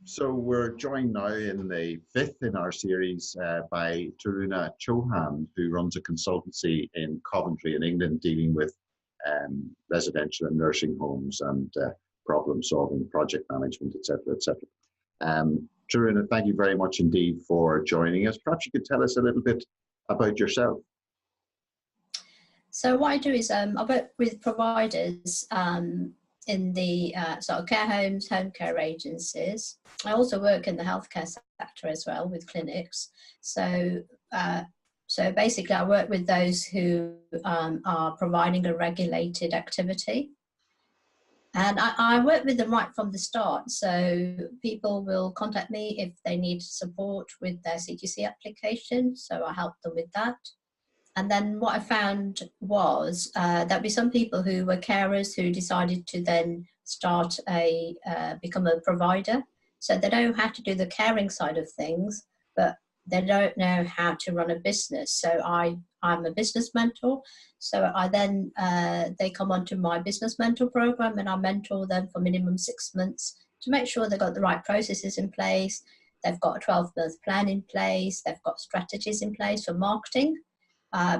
So we're joined now in the fifth in our series by Taruna Chauhan, who runs a consultancy in Coventry in England dealing with residential and nursing homes and problem solving, project management, etc., etc. Taruna, thank you very much indeed for joining us. Perhaps you could tell us a little bit about yourself. So what I do is I work with providers in the sort of care homes, home care agencies. I also work in the healthcare sector as well with clinics. So basically I work with those who are providing a regulated activity. And I work with them right from the start. So people will contact me if they need support with their CQC application. So I help them with that. And then what I found was there'd be some people who were carers who decided to then start become a provider. So they know how to do the caring side of things, but they don't know how to run a business. So I'm a business mentor. So I then, they come onto my business mentor program and I mentor them for minimum 6 months to make sure they've got the right processes in place. They've got a 12-month plan in place. They've got strategies in place for marketing.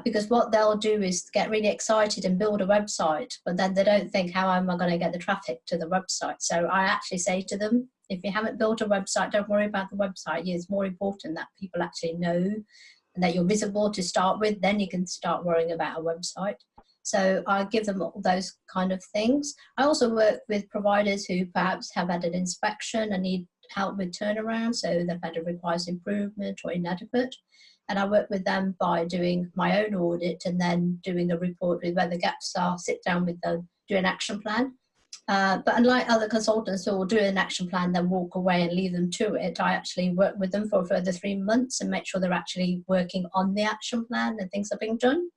Because what they'll do is get really excited and build a website, but then they don't think, how am I going to get the traffic to the website? So I actually say to them, if you haven't built a website, don't worry about the website. It's more important that people actually know and that you're visible to start with, then you can start worrying about a website. So I give them all those kind of things. I also work with providers who perhaps have had an inspection and need help with turnaround, so they've had a requires improvement or inadequate. And I work with them by doing my own audit and then doing a report with where the gaps are, sit down with them, do an action plan. But unlike other consultants who will do an action plan, then walk away and leave them to it, I actually work with them for a further 3 months and make sure they're actually working on the action plan and things are being done.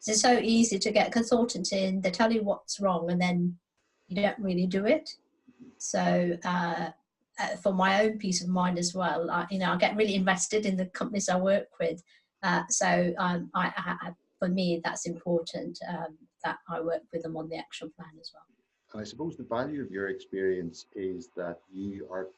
It's so easy to get consultants in, they tell you what's wrong and then you don't really do it. So for my own peace of mind as well, I get really invested in the companies I work with. For me, that's important that I work with them on the action plan as well. And I suppose the value of your experience is that you are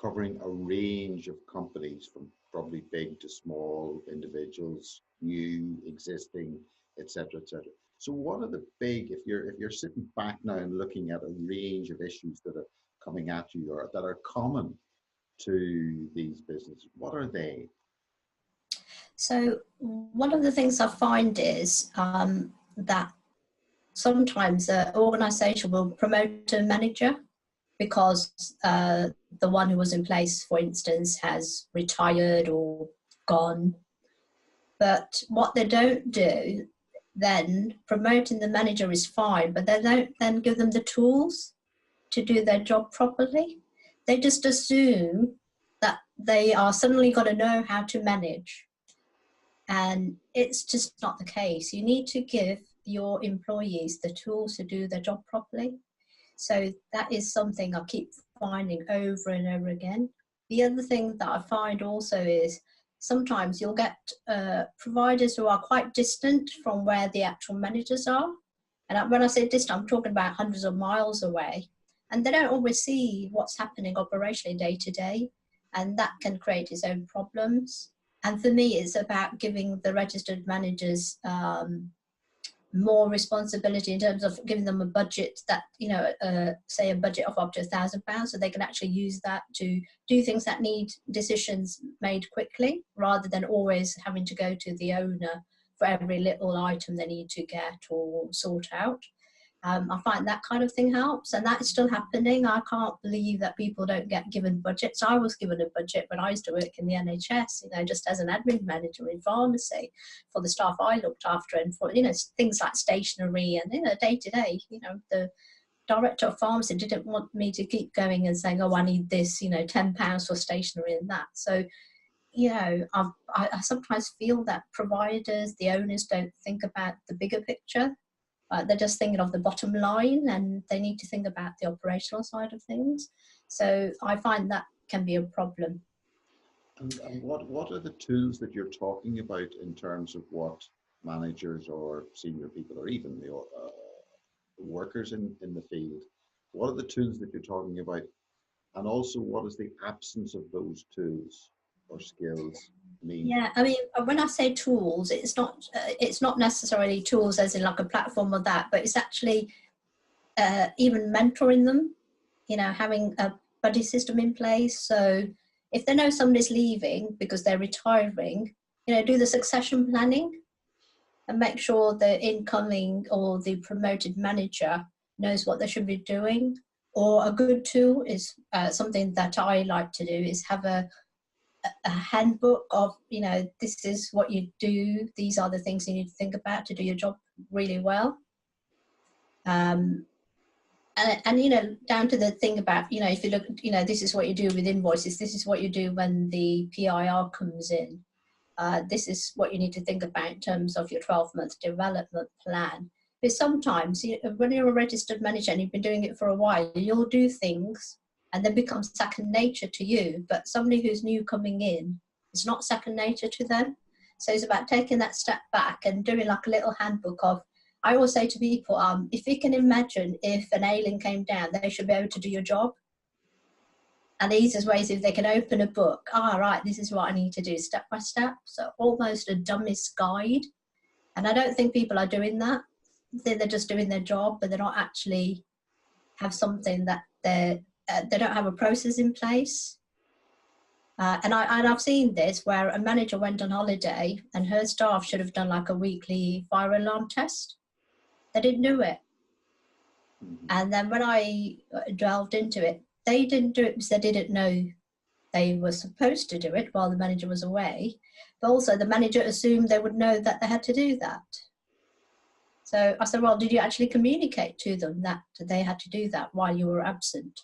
covering a range of companies from probably big to small, individuals, new, existing, etc., etc. So what are the big, if you're sitting back now and looking at a range of issues that are coming at you or that are common to these businesses, what are they? So one of the things I find is that sometimes an organisation will promote a manager because the one who was in place, for instance, has retired or gone. But what they don't do, then promoting the manager is fine, but they don't then give them the tools to do their job properly. They just assume that they are suddenly going to know how to manage. And it's just not the case. You need to give your employees the tools to do their job properly. So that is something I keep finding over and over again. The other thing that I find also is sometimes you'll get providers who are quite distant from where the actual managers are. And when I say distant, I'm talking about hundreds of miles away. And they don't always see what's happening operationally day to day. And that can create its own problems. And for me, it's about giving the registered managers more responsibility in terms of giving them a budget that, say a budget of up to £1,000, so they can actually use that to do things that need decisions made quickly, rather than always having to go to the owner for every little item they need to get or sort out. I find that kind of thing helps, and that is still happening. I can't believe that people don't get given budgets. I was given a budget when I used to work in the NHS, just as an admin manager in pharmacy for the staff I looked after, and for things like stationery and day to day. The director of pharmacy didn't want me to keep going and saying, "Oh, I need this," £10 for stationery and that. So, I sometimes feel that providers, the owners, don't think about the bigger picture. They're just thinking of the bottom line, and they need to think about the operational side of things. So I find that can be a problem. And what are the tools that you're talking about in terms of what managers or senior people or even the workers in the field, what are the tools that you're talking about And also, what does the absence of those tools or skills mean? Yeah, I mean, when I say tools, it's not necessarily tools as in like a platform or that, but it's actually even mentoring them. You know, having a buddy system in place. So if they know somebody's leaving because they're retiring, you know, do the succession planning and make sure the incoming or the promoted manager knows what they should be doing. Or a good tool is something that I like to do is have a handbook of, you know, this is what you do, these are the things you need to think about to do your job really well. Um, and you know, down to the thing about, you know, if you look, you know, this is what you do with invoices, this is what you do when the PIR comes in, this is what you need to think about in terms of your 12-month development plan. Because sometimes when you're a registered manager and you've been doing it for a while, you'll do things and then become second nature to you, but somebody who's new coming in, it's not second nature to them. So it's about taking that step back and doing like a little handbook of, I always say to people, if you can imagine if an alien came down, they should be able to do your job. And the easiest way is if they can open a book, right, this is what I need to do step by step. So almost a dummy's guide. And I don't think people are doing that. I think they're just doing their job, but they don't actually have something that they don't have a process in place. And I've seen this where a manager went on holiday and her staff should have done like a weekly fire alarm test. They didn't do it. And then when I delved into it, they didn't do it because they didn't know they were supposed to do it while the manager was away. But also the manager assumed they would know that they had to do that. So I said, well, did you actually communicate to them that they had to do that while you were absent?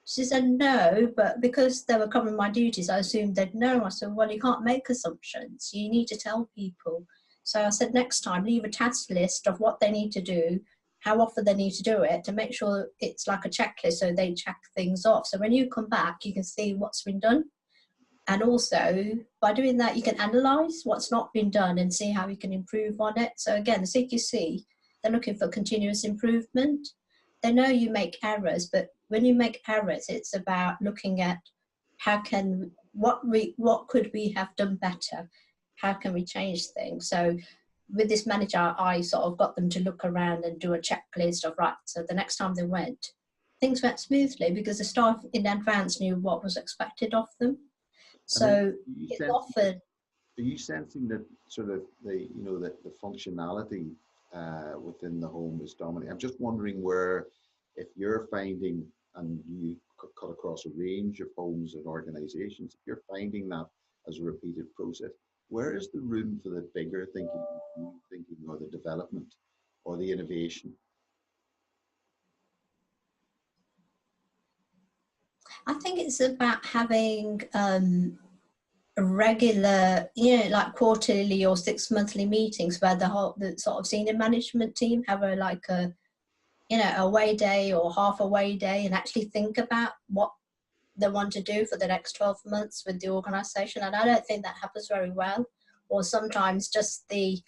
She said, no, but because they were covering my duties, I assumed they'd know. I said, well, you can't make assumptions. You need to tell people. So I said, next time, leave a task list of what they need to do, how often they need to do it, to make sure it's like a checklist so they check things off. So when you come back, you can see what's been done. And also, by doing that, you can analyse what's not been done and see how you can improve on it. So again, the CQC, they're looking for continuous improvement. They know you make errors, but when you make errors, it's about looking at what could we have done better? How can we change things? So with this manager, I sort of got them to look around and do a checklist of, right, so the next time they went, things went smoothly because the staff in advance knew what was expected of them. And are So you it's sensing, offered. are you sensing that sort of the functionality within the home is dominating? I'm just wondering where, if you're finding, and you cut across a range of homes and organizations, if you're finding that as a repeated process, where is the room for the bigger thinking, new thinking, or the development, or the innovation? I think it's about having a regular, you know, like quarterly or 6 monthly meetings where the sort of senior management team have a you know, away day or half away day and actually think about what they want to do for the next 12 months with the organization. And I don't think that happens very well. Or sometimes just you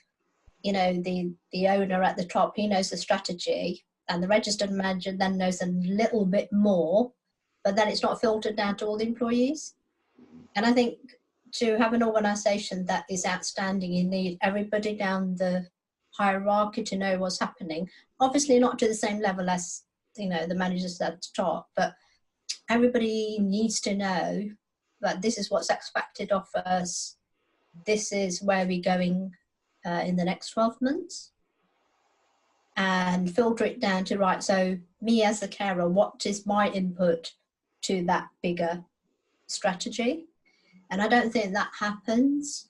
know, the owner at the top, he knows the strategy and the registered manager then knows a little bit more, but then it's not filtered down to all the employees. And I think to have an organization that is outstanding, you need everybody down the hierarchy to know what's happening. Obviously not to the same level as, you know, the managers at the top, but everybody needs to know that this is what's expected of us. This is where we're going in the next 12 months. And filter it down to, right, so me as the carer, what is my input to that bigger strategy? And I don't think that happens.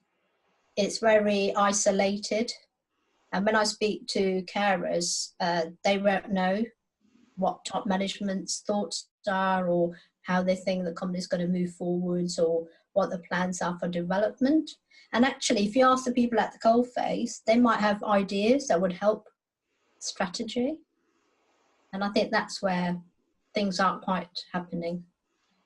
It's very isolated. And when I speak to carers, they won't know what top management's thoughts are or how they think the company's going to move forwards or what the plans are for development. And actually, if you ask the people at the coalface, they might have ideas that would help strategy. And I think that's where things aren't quite happening.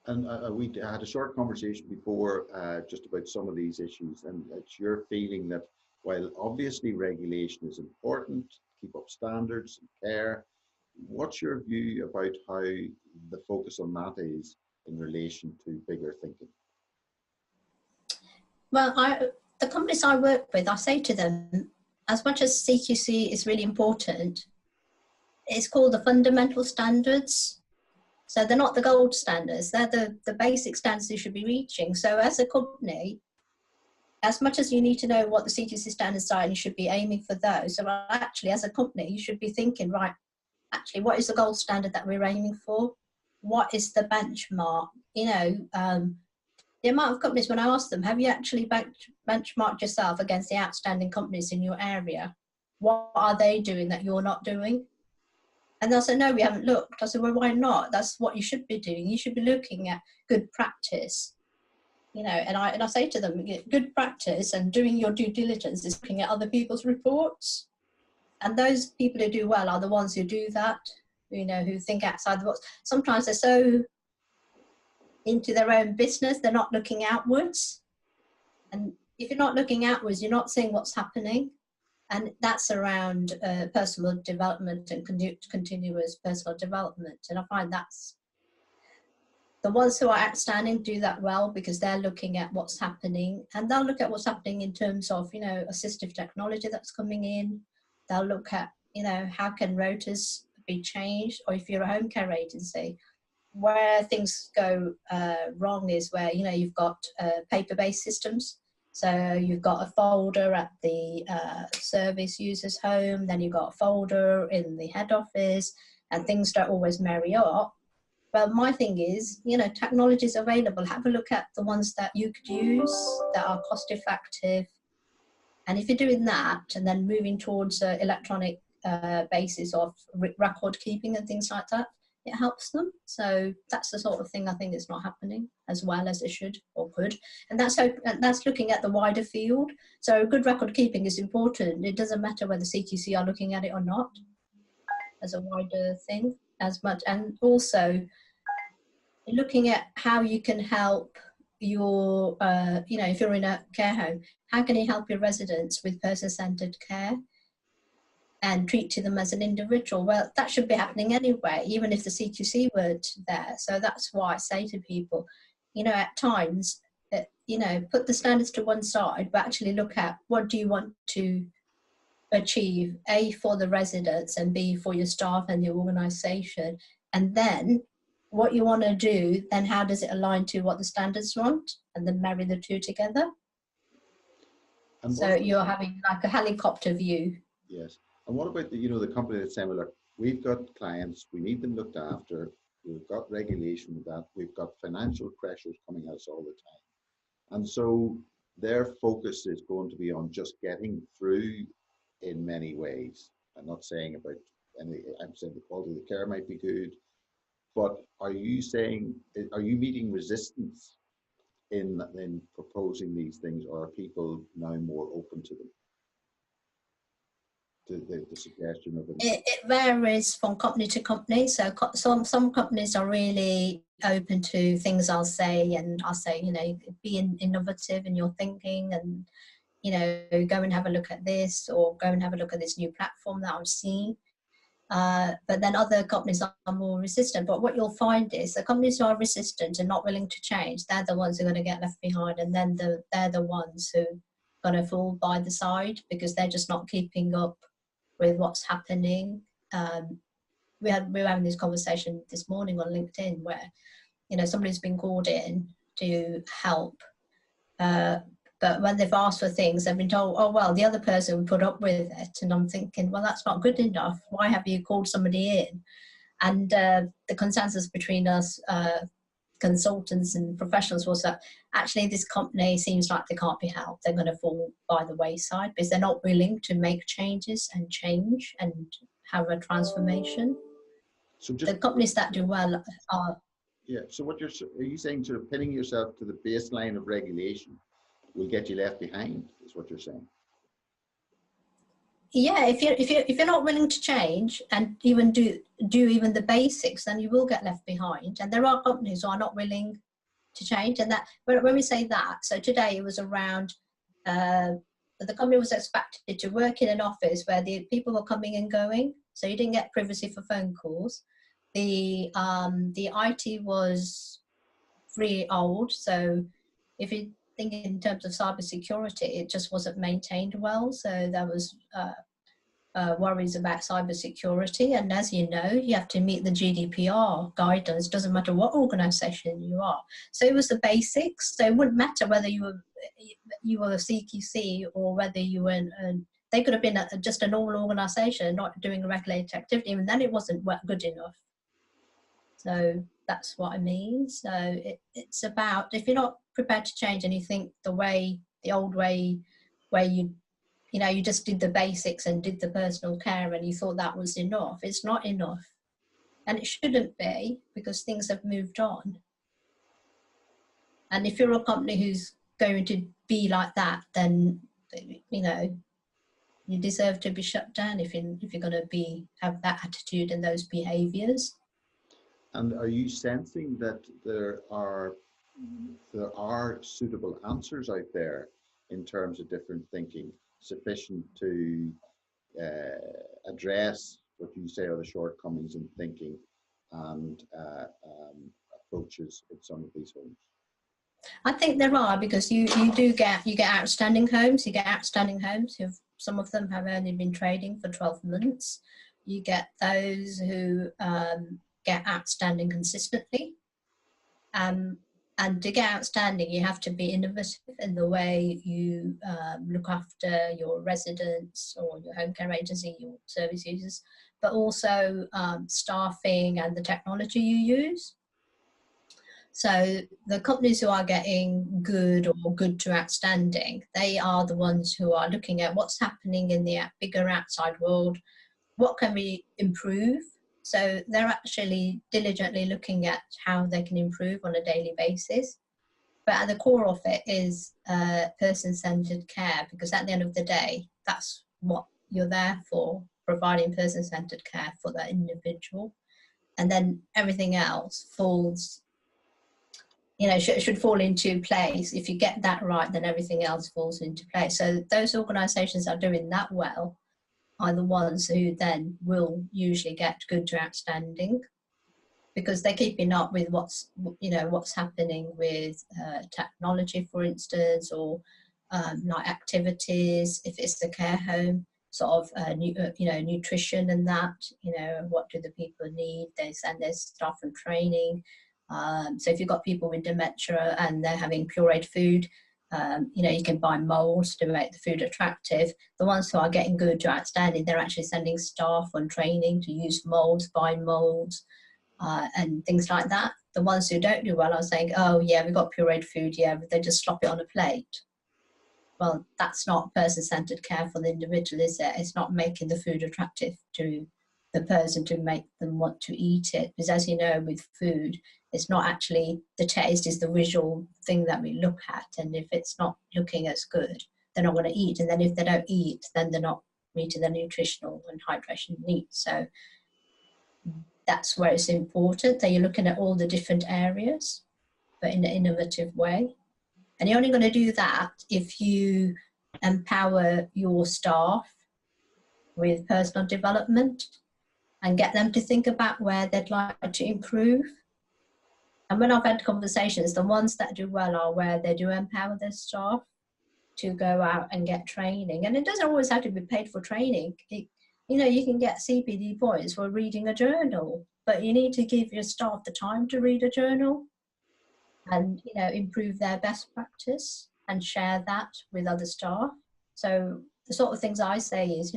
And we had a short conversation before just about some of these issues, and it's your feeling that while obviously regulation is important, keep up standards and care, what's your view about how the focus on that is in relation to bigger thinking? Well, the companies I work with, I say to them, as much as CQC is really important, it's called the fundamental standards. So they're not the gold standards, they're the basic standards you should be reaching. So as a company, as much as you need to know what the CQC standards are, and you should be aiming for those. So actually, as a company, you should be thinking, right, actually, what is the gold standard that we're aiming for? What is the benchmark? You know, the amount of companies, when I ask them, have you actually benchmarked yourself against the outstanding companies in your area? What are they doing that you're not doing? And they'll say, no, we haven't looked. I said, well, why not? That's what you should be doing. You should be looking at good practice. You know, and I say to them, good practice and doing your due diligence is looking at other people's reports. And those people who do well are the ones who do that, you know, who think outside the box. Sometimes they're so into their own business, they're not looking outwards. And if you're not looking outwards, you're not seeing what's happening. And that's around personal development and continuous personal development. And I find that's the ones who are outstanding do that well because they're looking at what's happening, and they'll look at what's happening in terms of, you know, assistive technology that's coming in. They'll look at, you know, how can rotas be changed, or if you're a home care agency, where things go wrong is where, you know, you've got paper-based systems. So you've got a folder at the service user's home, then you've got a folder in the head office, and things don't always marry up. Well, my thing is, you know, technology is available. Have a look at the ones that you could use that are cost effective. And if you're doing that and then moving towards an electronic basis of record keeping and things like that, it helps them. So that's the sort of thing I think is not happening as well as it should or could. And that's looking at the wider field. So good record keeping is important. It doesn't matter whether CQC are looking at it or not, as a wider thing as much. And also looking at how you can help your, you know, if you're in a care home, how can you help your residents with person-centered care and treat to them as an individual? Well, that should be happening anyway, even if the CQC weren't there. So that's why I say to people, you know, at times, you know, put the standards to one side, but actually look at what do you want to achieve, A, for the residents, and B, for your staff and your organisation. And then what you want to do, then how does it align to what the standards want, and then marry the two together. And so you're having like a helicopter view. Yes. And what about the, you know, the company that's saying, well, look, we've got clients, we need them looked after, we've got regulation with that, we've got financial pressures coming at us all the time. And so their focus is going to be on just getting through in many ways. I'm not saying about any, I'm saying the quality of the care might be good, but are you saying, are you meeting resistance in proposing these things, or are people now more open to them? The suggestion of it? It varies from company to company. So some companies are really open to things I'll say, and I'll say, you know, be innovative in your thinking, and, you know, go and have a look at this, or go and have a look at this new platform that I've seen. But then other companies are more resistant. But what you'll find is the companies who are resistant and not willing to change, they're the ones who are going to get left behind, and then they're the ones who are going to fall by the side because they're just not keeping up with what's happening. We were having this conversation this morning on LinkedIn where, you know, somebody's been called in to help, but when they've asked for things, they've been told, oh, well, the other person put up with it. And I'm thinking, well, that's not good enough. Why have you called somebody in? And the consensus between us consultants and professionals was that actually this company seems like they can't be helped. They're going to fall by the wayside because they're not willing to make changes and change and have a transformation. So just, the companies that do well are... Yeah, so what are you saying, sort of pinning yourself to the baseline of regulation will get you left behind, is what you're saying? Yeah, if you're not willing to change and even do even the basics, then you will get left behind. And there are companies who are not willing to change. And that, when we say that, so today it was around the company was expected to work in an office where the people were coming and going, so you didn't get privacy for phone calls. The IT was really old. So if you think in terms of cybersecurity, it just wasn't maintained well. So there was worries about cybersecurity. And as you know, you have to meet the GDPR guidance, doesn't matter what organization you are. So it was the basics. So it wouldn't matter whether you were a CQC or whether you were they could have been just a normal organization, not doing a regulated activity, and then it wasn't good enough. So that's what I mean. So it's about, if you're not prepared to change and you think the old way, where you just did the basics and did the personal care and you thought that was enough, it's not enough. And it shouldn't be, because things have moved on. And if you're a company who's going to be like that, then, you deserve to be shut down if you're going to have that attitude and those behaviors. And are you sensing that there are suitable answers out there in terms of different thinking, sufficient to address what you say are the shortcomings in thinking and approaches in some of these homes? I think there are, because you get outstanding homes. You get outstanding homes who, some of them have only been trading for 12 months. You get those who get outstanding consistently. And to get outstanding, you have to be innovative in the way you look after your residents or your home care agency, your service users, but also staffing and the technology you use. So the companies who are getting good or good to outstanding, they are the ones who are looking at what's happening in the bigger outside world, what can we improve. So they're actually diligently looking at how they can improve on a daily basis. But at the core of it is person-centered care, because at the end of the day, that's what you're there for, providing person-centered care for that individual. And then everything else falls, should fall into place. If you get that right, then everything else falls into place. So those organizations that are doing that well are the ones who then will usually get good to outstanding, because they're keeping up with what's happening with technology, for instance, or like activities. If it's the care home, sort of nutrition and that, what do the people need? They send their staff and training. So if you've got people with dementia and they're having pureed food, you can buy molds to make the food attractive. The ones who are getting good to outstanding, they're actually sending staff on training to use molds, buy molds, and things like that. The ones who don't do well are saying, oh yeah, we've got pureed food, yeah, but they just slop it on a plate. Well, that's not person-centered care for the individual, is it? It's not making the food attractive to the person to make them want to eat it. Because as you know, with food, it's not actually the taste, is the visual thing that we look at. And if it's not looking as good, they're not going to eat. And then if they don't eat, then they're not meeting their nutritional and hydration needs. So that's where it's important that you're looking at all the different areas, but in an innovative way. And you're only going to do that if you empower your staff with personal development and get them to think about where they'd like to improve. And when I've had conversations, the ones that do well are where they do empower their staff to go out and get training. And it doesn't always have to be paid for training. You can get CPD points for reading a journal, but you need to give your staff the time to read a journal and improve their best practice and share that with other staff. So the sort of things I say is,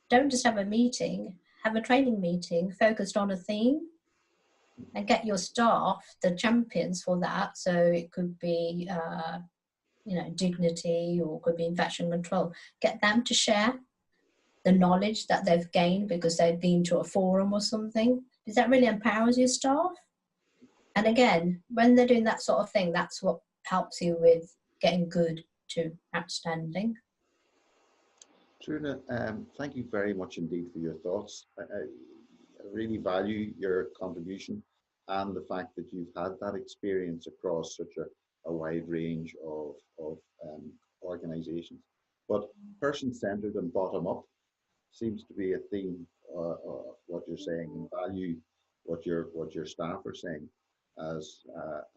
don't just have a meeting, have a training meeting focused on a theme and get your staff the champions for that. So it could be, dignity, or could be infection control. Get them to share the knowledge that they've gained because they've been to a forum or something, because that really empowers your staff. And again, when they're doing that sort of thing, that's what helps you with getting good to outstanding. Taruna, thank you very much indeed for your thoughts. I really value your contribution and the fact that you've had that experience across such a wide range of organizations. But person-centered and bottom-up seems to be a theme of what you're saying, and value what your staff are saying. as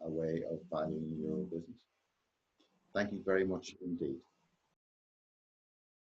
a way of valuing your business. Thank you very much indeed.